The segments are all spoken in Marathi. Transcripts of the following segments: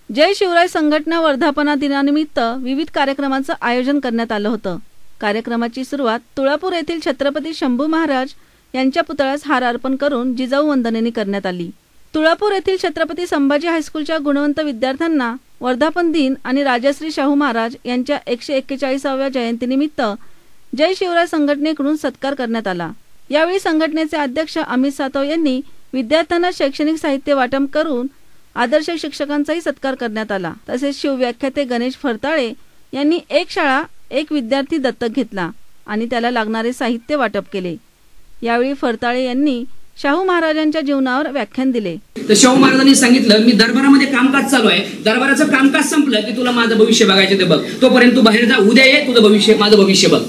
जय शिवराय संघटना वर्धापना दिनानिमित्त विविध कार्यक्रमांचं आयोजन करण्यात आलं होतं। कार्यक्रमाची सुरुवात तुळापूर येथील छत्रपती शंभू महाराज यांच्या पुतळ्यास हार अर्पण करून जिजाऊ वंदनेने करण्यात आली। तुळापूर येथील छत्रपती संभाजी हायस्कूलच्या गुणवंत विद्यार्थ्यांना वर्धापन दिन आणि राजश्री शाहू महाराज यांच्या 141व्या जयंतीनिमित्त जय शिवराय संघटनेकडून सत्कार करण्यात आला। यावेळी संघटनेचे अध्यक्ष अमित सातव यांनी विद्यार्थ्यांना शैक्षणिक साहित्य वाटप करून आदर्श शिक्षकांचाही सत्कार करण्यात आला। तसेच शिवव्याख्याते गणेश फरताळे यांनी एक शाळा एक विद्यार्थी दत्तक घेतला आणि त्याला लागणारे साहित्य वाटप केले। यावेळी फरताळे यांनी शाहू महाराजांच्या जीवनावर व्याख्यान दिले। तर शाहू महाराजांनी सांगितलं, मी दरबारामध्ये कामकाज चालू आहे, दरबाराचं कामकाज संपलं की तुला माझं भविष्य बघायचं ते बघ, तोपर्यंत तू बाहेर जा, उद्या ये, तुझं भविष्य माझं भविष्य बघ।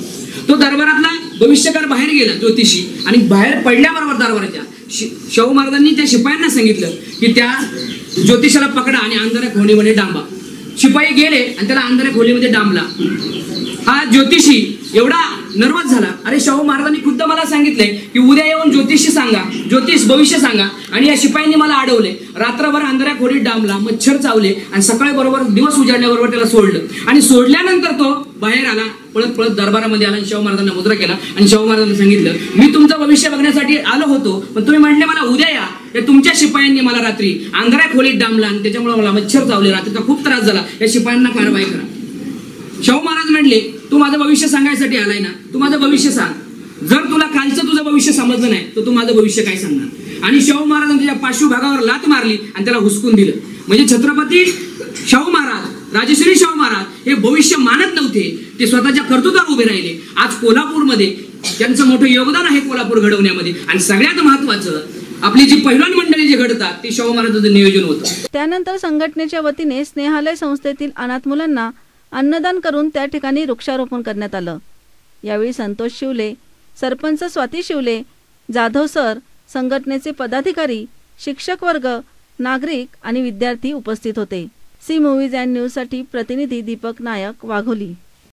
तो दरबारातला भविष्यकार बाहेर गेला ज्योतिषी, आणि बाहेर पडल्याबरोबर दरबाराच्या शाहू महाराजांनी त्या शिपायांना सांगितलं की त्या ज्योतिषाला पकडा आणि अंधाऱ्या खोलीमध्ये डांबा। शिपाई गेले आणि त्याला अंधाऱ्या खोलीमध्ये डांबला। हा ज्योतिषी एवढा नर्वस झाला, अरे शाहू महाराजांनी खुद्द मला सांगितलंय की उद्या येऊन ज्योतिषी सांगा, ज्योतिष भविष्य सांगा, आणि या शिपायांनी मला अडवले, रात्रभर अंधाऱ्या खोलीत डांबला, मच्छर चावले, आणि सकाळी बरोबर दिवस उजाडल्याबरोबर त्याला सोडलं, आणि सोडल्यानंतर तो बाहेर आला, पळत पळत दरबारामध्ये आला आणि शाहू महाराजांना मुद्रा केला आणि शाहू महाराजांनी सांगितलं, मी तुमचं भविष्य बघण्यासाठी आलो होतो, पण तुम्ही म्हणले मला उद्या या, तुमच्या शिपायांनी मला रात्री अंधाऱ्या खोलीत डांबला आणि त्याच्यामुळे मला मच्छर चावले, रात्रीचा खूप त्रास झाला, या शिपायांना कारवाई करा। शाहू महाराज म्हणले, तू माझं भविष्य सांगायसाठी आलाय ना, तू माझं भविष्य सांग, जर तुला कालचं तुझं भविष्य समजलं नाही तर तू माझं भविष्य काय सांगणार। आणि शाहू महाराजांनी त्याच्या पार्श्वभागावर लात मारली आणि त्याला हुसकून दिलं। म्हणजे छत्रपती शाहू महाराज, राजश्री शाहू महाराज हे भविष्य मानत नव्हते, ते स्वतःच्या कर्तृत्वावर उभे राहिले। आज कोल्हापूरमध्ये त्यांचं मोठं योगदान आहे कोल्हापूर घडवण्यामध्ये, आणि सगळ्यात महत्त्वाचं आपली जी पहिलवान मंडळी जे घडतात ते शाहू महाराजांचं नियोजन होतं। त्यानंतर संघटनेच्या वतीने स्नेहालय संस्थेतील अनाथ मुलांना अन्नदान करून त्या ठिकाणी वृक्षारोपण करण्यात आलं। यावेळी संतोष शिवले, सरपंच स्वाती शिवले, जाधव सर, संघटनेचे पदाधिकारी, शिक्षक वर्ग, नागरिक आणि विद्यार्थी उपस्थित होते। सी मूव्हीज अँड न्यूज साठी प्रतिनिधी दीपक नायक, वाघोली।